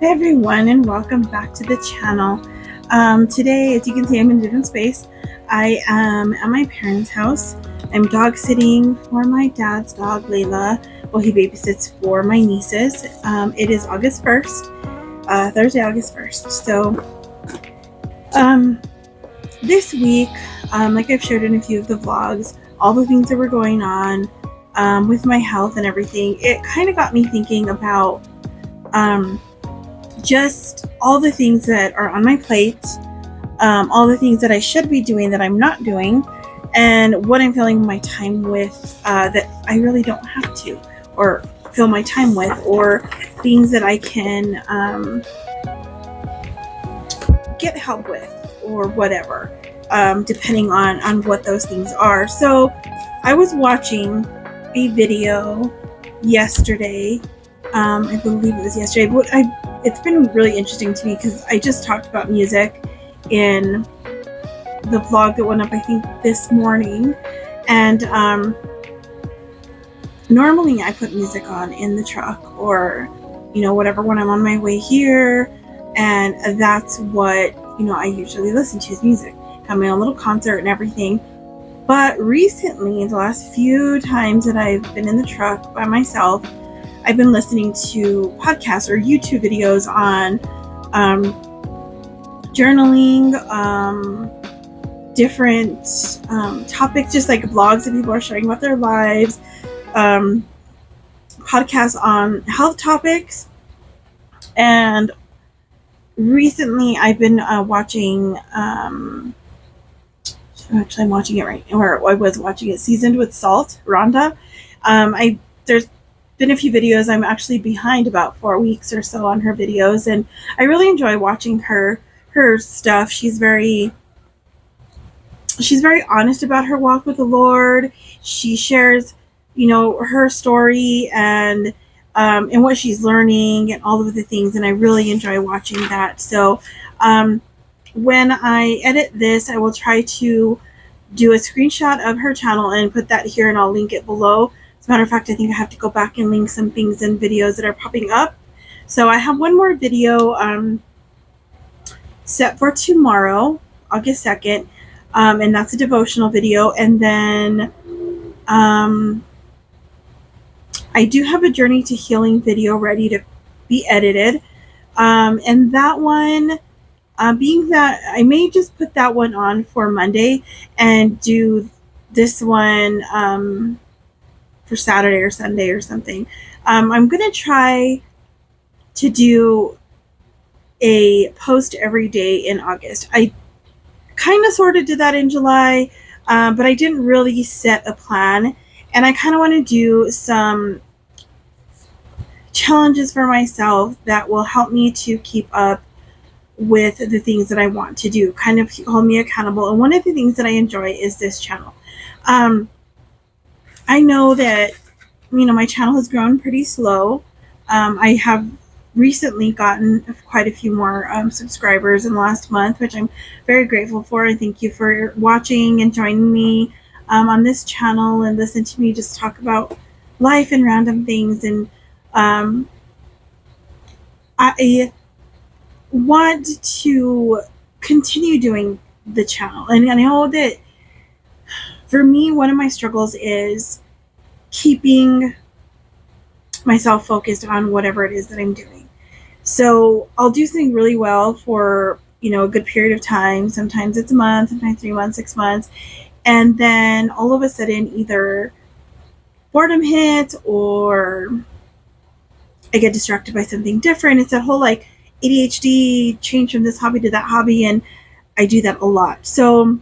Hey everyone, and welcome back to the channel. Today, as you can see, I'm in a different space. I am at my parents' house. I'm dog sitting for my dad's dog, Layla, while he babysits for my nieces. It is August 1st, Thursday, August 1st. So, this week, like I've shared in a few of the vlogs, all the things that were going on with my health and everything, it kind of got me thinking about just all the things that are on my plate, all the things that I should be doing that I'm not doing, and what I'm filling my time with that I really don't have to, or fill my time with, or things that I can get help with, or whatever, depending on what those things are. So I was watching a video yesterday. I believe it was yesterday, but it's been really interesting to me because I just talked about music in the vlog that went up, I think, this morning. And normally I put music on in the truck or, whatever, when I'm on my way here. And that's what, I usually listen to is music. Have my own little concert and everything. But recently, the last few times that I've been in the truck by myself, I've been listening to podcasts or YouTube videos on journaling, different topics, just like vlogs that people are sharing about their lives, podcasts on health topics. And recently I've been watching, I'm watching it right, or I was watching it, Seasoned with Salt, Rhonda. There's been a few videos. I'm actually behind about 4 weeks or so on her videos, and I really enjoy watching her stuff. She's very honest about her walk with the Lord. She shares, her story and what she's learning and all of the things, and I really enjoy watching that. So when I edit this, I will try to do a screenshot of her channel and put that here, and I'll link it below. As a matter of fact, I think I have to go back and link some things and videos that are popping up. So I have one more video set for tomorrow, August 2nd, and that's a devotional video. And then I do have a Journey to Healing video ready to be edited. And that one, being that I may just put that one on for Monday and do this one for Saturday or Sunday or something. I'm going to try to do a post every day in August. I kind of sort of did that in July, but I didn't really set a plan. And I kind of want to do some challenges for myself that will help me to keep up with the things that I want to do, kind of hold me accountable. And one of the things that I enjoy is this channel. I know that, my channel has grown pretty slow. I have recently gotten quite a few more subscribers in the last month, which I'm very grateful for. And thank you for watching and joining me on this channel and listen to me just talk about life and random things. And I want to continue doing the channel. And I know that for me, one of my struggles is keeping myself focused on whatever it is that I'm doing. So I'll do something really well for, a good period of time. Sometimes it's a month, sometimes 3 months, 6 months. And then all of a sudden, either boredom hits or I get distracted by something different. It's that whole ADHD, change from this hobby to that hobby. And I do that a lot. So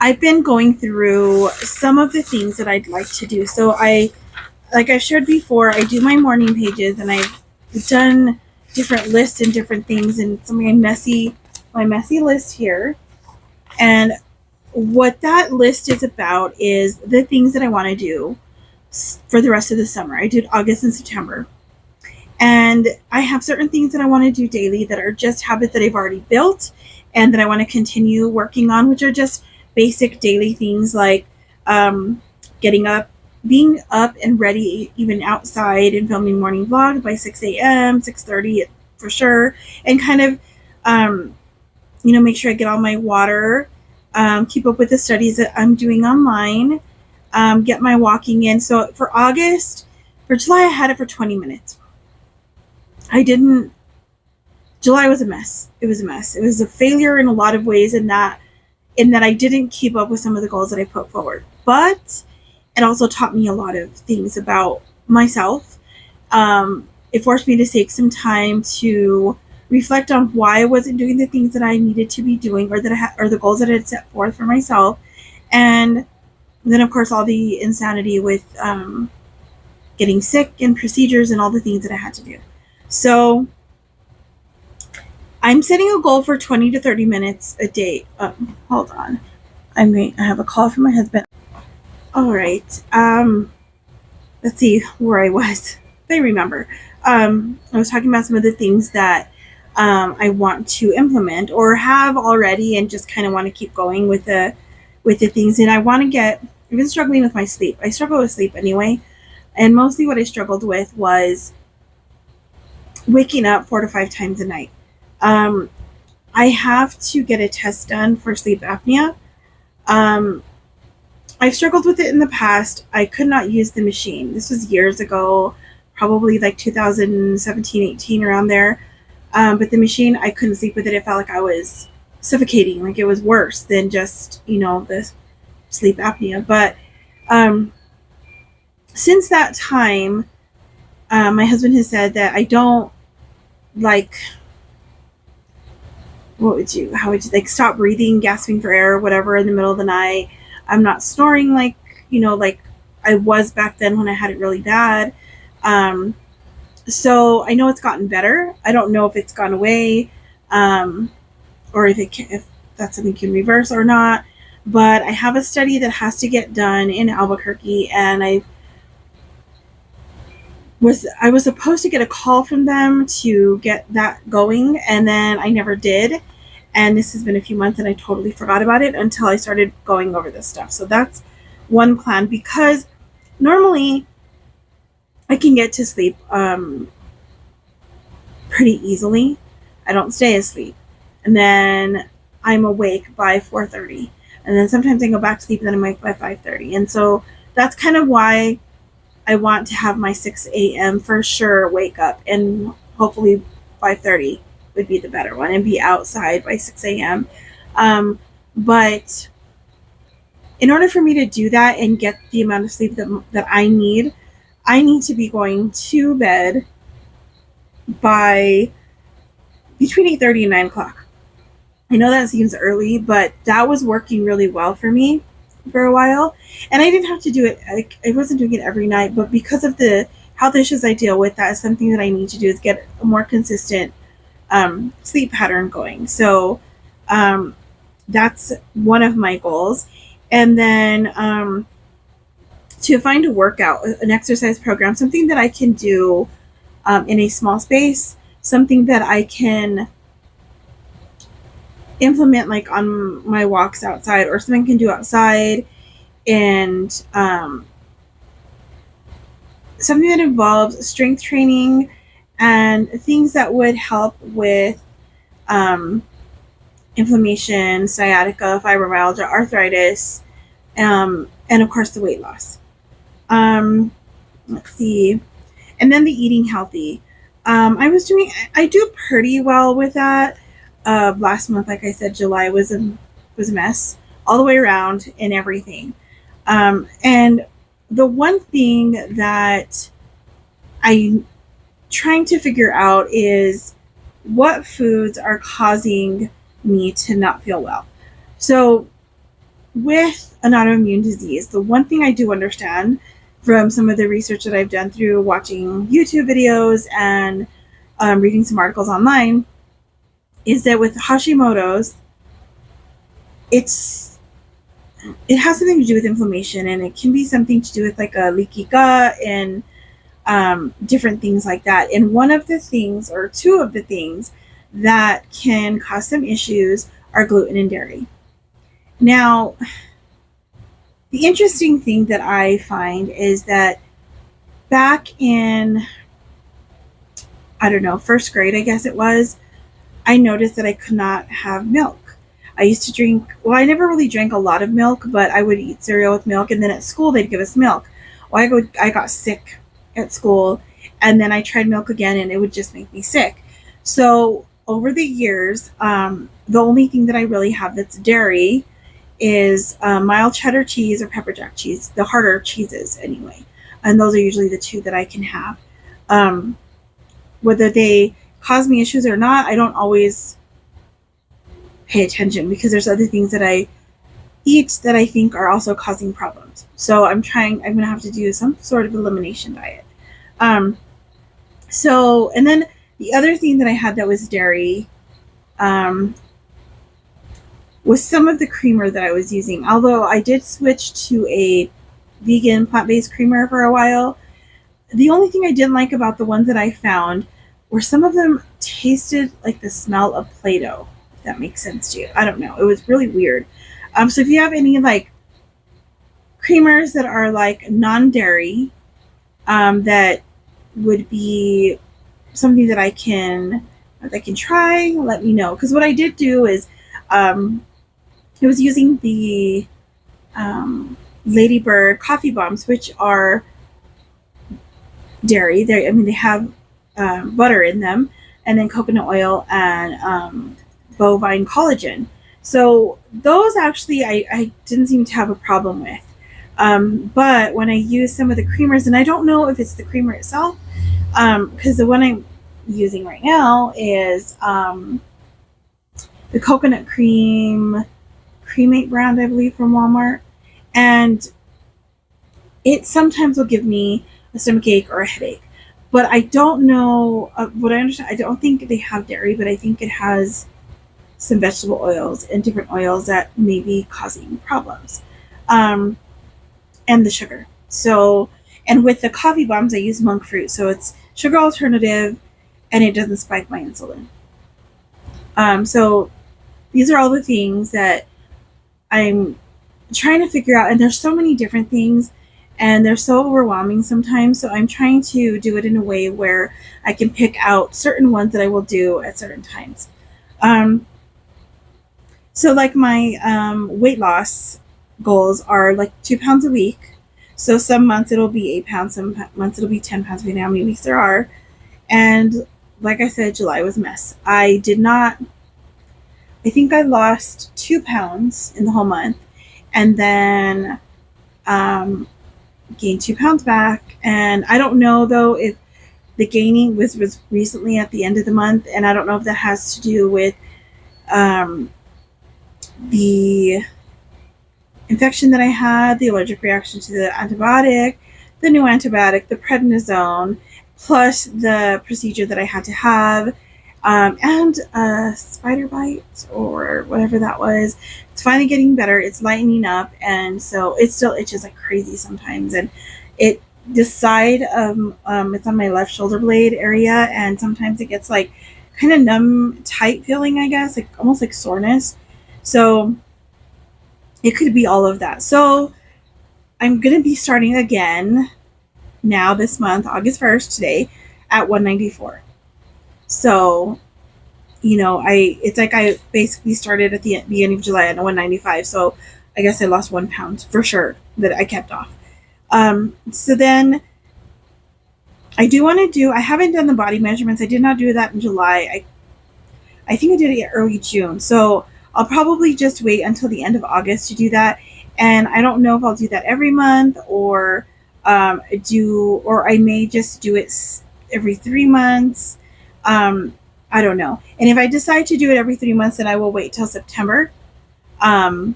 I've been going through some of the things that I'd like to do. So like I've shared before, I do my morning pages, and I've done different lists and different things, and some of my messy list here. And what that list is about is the things that I want to do for the rest of the summer. I did August and September. And I have certain things that I want to do daily that are just habits that I've already built and that I want to continue working on, which are just basic daily things like getting up, being up and ready, even outside, and filming morning vlogs by 6 a.m., 6:30 for sure, and kind of, make sure I get all my water, keep up with the studies that I'm doing online, get my walking in. So for July, I had it for 20 minutes. July was a mess. It was a mess. It was a failure in a lot of ways in that I didn't keep up with some of the goals that I put forward. But it also taught me a lot of things about myself. It forced me to take some time to reflect on why I wasn't doing the things that I needed to be doing, or the goals that I had set forth for myself. And then, of course, all the insanity with getting sick and procedures and all the things that I had to do. So I'm setting a goal for 20 to 30 minutes a day. Hold on. I have a call from my husband. All right. Let's see where I was. If I remember. I was talking about some of the things that I want to implement or have already, and just kind of want to keep going with the things. And I've been struggling with my sleep. I struggle with sleep anyway. And mostly what I struggled with was waking up 4 to 5 times a night. I have to get a test done for sleep apnea. I've struggled with it in the past. I could not use the machine. This was years ago, probably like 2017, 18, around there. But the machine, I couldn't sleep with it. It felt like I was suffocating, like it was worse than just, the sleep apnea. But since that time, my husband has said that I don't stop breathing, gasping for air, whatever, in the middle of the night. I'm not snoring like I was back then when I had it really bad. So I know it's gotten better. I don't know if it's gone away, or if that's something you can reverse or not. But I have a study that has to get done in Albuquerque, and I was supposed to get a call from them to get that going, and then I never did. And this has been a few months, and I totally forgot about it until I started going over this stuff. So that's one plan, because normally I can get to sleep pretty easily. I don't stay asleep, and then I'm awake by 4:30, and then sometimes I go back to sleep, and then I'm awake by 5:30. And so that's kind of why I want to have my 6 a.m. for sure wake up, and hopefully 5:30 would be the better one, and be outside by 6 a.m. But in order for me to do that and get the amount of sleep that I need to be going to bed by between 8:30 and 9 o'clock. I know that seems early, but that was working really well for me for a while. And I didn't have to do it. I wasn't doing it every night, but because of the health issues I deal with, that is something that I need to do, is get a more consistent sleep pattern going. So that's one of my goals. And then to find a workout, an exercise program, something that I can do in a small space, something that I can implement like on my walks outside, or something I can do outside, and something that involves strength training and things that would help with inflammation, sciatica, fibromyalgia, arthritis, and of course the weight loss. Let's see. And then the eating healthy. I do pretty well with that. Last month, like I said, July was a mess all the way around in everything. And the one thing that I'm trying to figure out is what foods are causing me to not feel well. So with an autoimmune disease, the one thing I do understand from some of the research that I've done through watching YouTube videos and reading some articles online is that with Hashimoto's, it has something to do with inflammation, and it can be something to do with like a leaky gut and different things like that. And one of the things, or two of the things that can cause some issues, are gluten and dairy. Now, the interesting thing that I find is that back in, I don't know, first grade, I guess it was, I noticed that I could not have milk. I used to drink, well, I never really drank a lot of milk, but I would eat cereal with milk, and then at school they'd give us milk. Well, I got sick at school, and then I tried milk again, and it would just make me sick. So over the years, the only thing that I really have that's dairy is mild cheddar cheese or pepper jack cheese, the harder cheeses anyway. And those are usually the two that I can have. Um, Whether they cause me issues or not, I don't always pay attention because there's other things that I eat that I think are also causing problems. So I'm going to have to do some sort of elimination diet. Um, and then the other thing that I had that was dairy um, was some of the creamer that I was using. Although I did switch to a vegan plant-based creamer for a while, the only thing I didn't like about the ones that I found were some of them tasted like the smell of Play-Doh, if that makes sense to you. I don't know. It was really weird. So if you have any like creamers that are like non-dairy, that would be something that I can try, let me know. Because what I did do is I was using the Ladybird coffee bombs, which are dairy. They have butter in them, and then coconut oil and bovine collagen. So those actually I didn't seem to have a problem with. But when I use some of the creamers, and I don't know if it's the creamer itself, because the one I'm using right now is the coconut cream Cremate brand, I believe, from Walmart. And it sometimes will give me a stomachache or a headache. But I don't know what I understand. I don't think they have dairy, but I think it has some vegetable oils and different oils that may be causing problems. And the sugar. So, and with the coffee bombs, I use monk fruit. So it's sugar alternative and it doesn't spike my insulin. So these are all the things that I'm trying to figure out. And there's so many different things and they're so overwhelming sometimes. So I'm trying to do it in a way where I can pick out certain ones that I will do at certain times. So like my weight loss goals are like 2 pounds a week. So some months it'll be 8 pounds, some months it'll be 10 pounds, depending on how many weeks there are. And like I said, July was a mess. I think I lost 2 pounds in the whole month, and then gained 2 pounds back. And I don't know though if the gaining was recently at the end of the month, and I don't know if that has to do with the infection that I had, the allergic reaction to the antibiotic, the new antibiotic, the prednisone, plus the procedure that I had to have, and a spider bite or whatever that was. It's finally getting better. It's lightening up, and so it still itches like crazy sometimes. And this side of it's on my left shoulder blade area, and sometimes it gets like kind of numb, tight feeling, I guess, like almost like soreness. So it could be all of that. So I'm going to be starting again now this month, August 1st, today, at 194. So, it's like I basically started at the beginning of July at 195. So I guess I lost 1 pound for sure that I kept off. So then I haven't done the body measurements. I did not do that in July. I think I did it early June. So I'll probably just wait until the end of August to do that. And I don't know if I'll do that every month or I may just do it every 3 months. I don't know. And if I decide to do it every 3 months, then I will wait till September and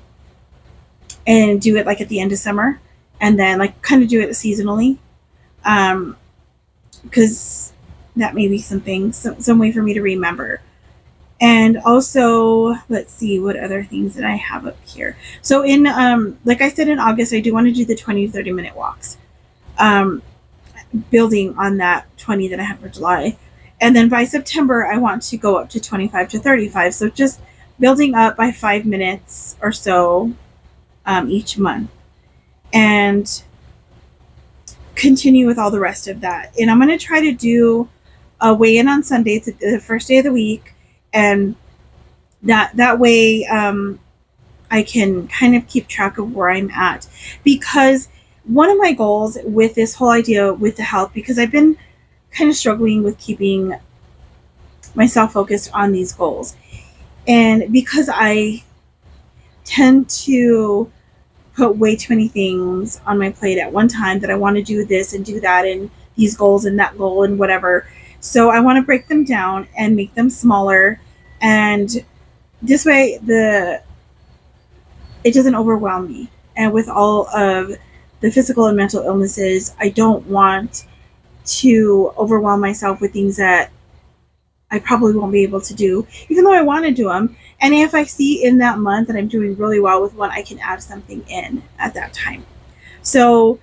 do it like at the end of summer, and then like kind of do it seasonally, because that may be some way for me to remember. And also, let's see what other things that I have up here. So in, like I said, in August, I do want to do the 20 to 30 minute walks, building on that 20 that I have for July. And then by September, I want to go up to 25 to 35. So just building up by 5 minutes or so each month. and continue with all the rest of that. And I'm going to try to do a weigh-in on Sunday. It's the first day of the week, and that way I can kind of keep track of where I'm at. Because one of my goals with this whole idea with the health, because I've been kind of struggling with keeping myself focused on these goals, and because I tend to put way too many things on my plate at one time, that I want to do this and do that and these goals and that goal and whatever. So I want to break them down and make them smaller, and this way it doesn't overwhelm me. And with all of the physical and mental illnesses, I don't want to overwhelm myself with things that I probably won't be able to do, even though I want to do them. And if I see in that month that I'm doing really well with one, I can add something in at that time. So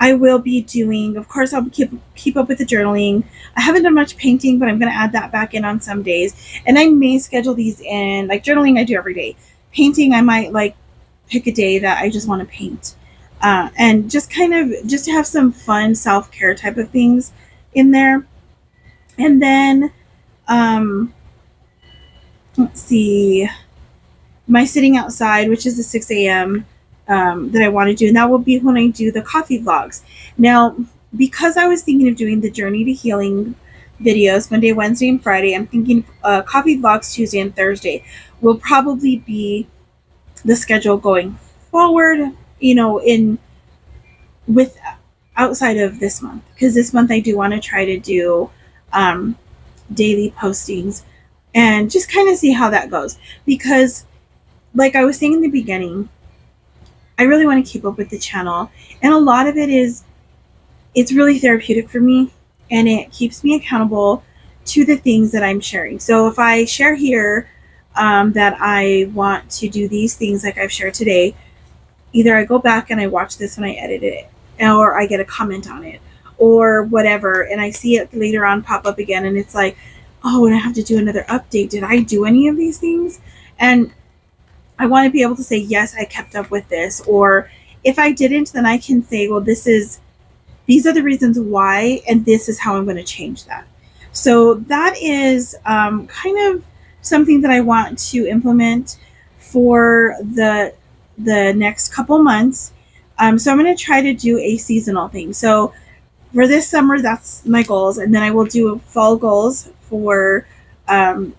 I will be doing, of course, I'll keep up with the journaling. I haven't done much painting, but I'm going to add that back in on some days. And I may schedule these in, like journaling I do every day. Painting, I might like pick a day that I just want to paint. And just kind of, just to have some fun self-care type of things in there. And then, let's see, my sitting outside, which is the 6 a.m. That I want to do, and that will be when I do the coffee vlogs. Now, because I was thinking of doing the Journey to Healing videos Monday, Wednesday, and Friday, I'm thinking coffee vlogs Tuesday and Thursday will probably be the schedule going forward, with outside of this month, because this month I do want to try to do daily postings and just kind of see how that goes, because like I was saying in the beginning, I really want to keep up with the channel, and a lot of it is, it's really therapeutic for me, and it keeps me accountable to the things that I'm sharing. So if I share here that I want to do these things like I've shared today, either I go back and I watch this when I edit it, or I get a comment on it or whatever, and I see it later on pop up again, and it's like, oh, and I have to do another update. Did I do any of these things? And I want to be able to say, yes, I kept up with this. Or if I didn't, then I can say, well, these are the reasons why, and this is how I'm going to change that. So that is kind of something that I want to implement for the next couple months. So I'm going to try to do a seasonal thing. So for this summer, that's my goals. And then I will do fall goals for from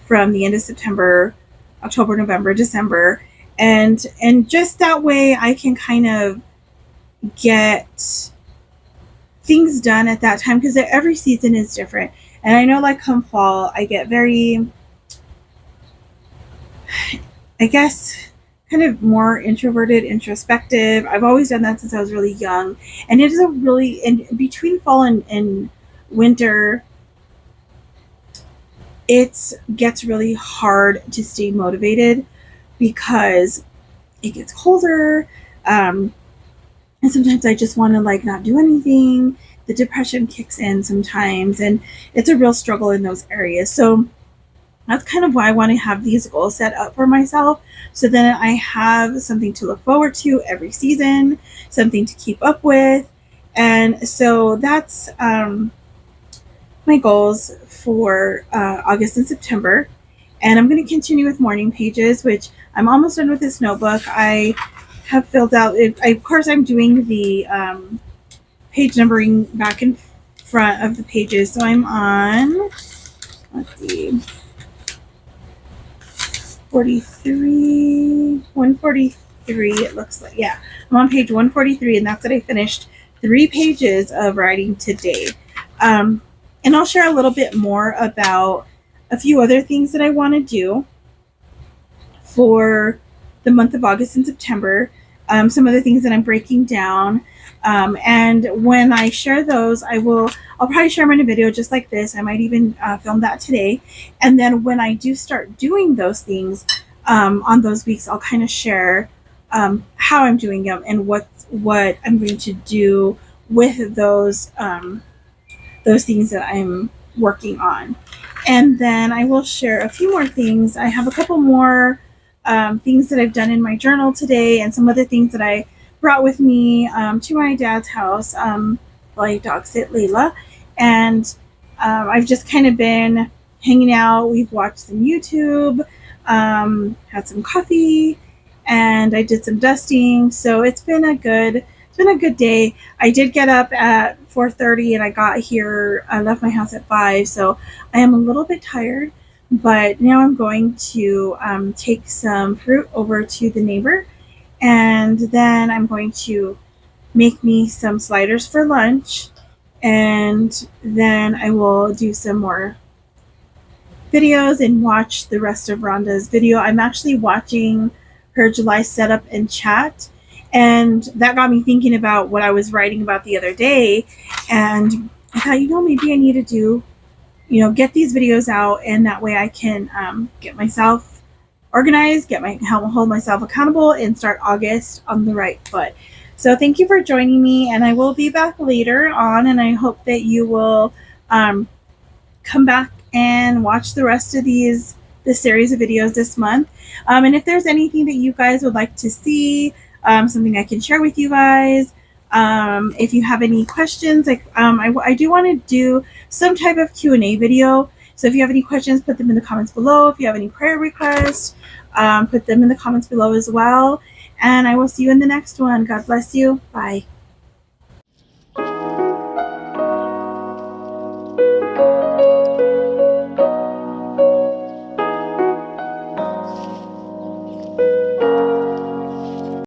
the end of September, October, November, December. And just that way I can kind of get things done at that time, because every season is different. And I know, like, come fall, I get very, I guess, kind of more introverted, introspective. I've always done that since I was really young. And it is a really, in between fall and winter, it gets really hard to stay motivated because it gets colder. And sometimes I just want to like not do anything. The depression kicks in sometimes, and it's a real struggle in those areas. So that's kind of why I want to have these goals set up for myself, so then I have something to look forward to every season, something to keep up with. And so that's my goals for August and September. And I'm going to continue with morning pages, which I'm almost done with this notebook. I have filled out it. Of course, I'm doing the page numbering back and front of the pages. So I'm on, let's see, 143, it looks like. Yeah, I'm on page 143, and that's what I finished 3 pages of writing today. And I'll share a little bit more about a few other things that I want to do for the month of August and September. Some of the things that I'm breaking down. And when I share those, I'll probably share them in a video just like this. I might even film that today. And then when I do start doing those things on those weeks, I'll kind of share how I'm doing them and what I'm going to do with those things that I'm working on. And then I will share a few more things. I have a couple more things that I've done in my journal today and some other things that I brought with me to my dad's house while I dog sit Layla. And I've just kind of been hanging out. We've watched some YouTube, had some coffee, and I did some dusting. So it's been a good day. I did get up at 4:30 and I left my house at 5, so I am a little bit tired, but now I'm going to take some fruit over to the neighbor, and then I'm going to make me some sliders for lunch, and then I will do some more videos and watch the rest of Rhonda's video. I'm actually watching her July setup and chat, and that got me thinking about what I was writing about the other day. And I thought, maybe I need to do, get these videos out, and that way I can get myself organized, hold myself accountable, and start August on the right foot. So thank you for joining me, and I will be back later on, and I hope that you will come back and watch the rest of this series of videos this month. And if there's anything that you guys would like to see, something I can share with you guys, if you have any questions, I do want to do some type of Q&A video. So if you have any questions, put them in the comments below. If you have any prayer requests, put them in the comments below as well. And I will see you in the next one. God bless you. Bye.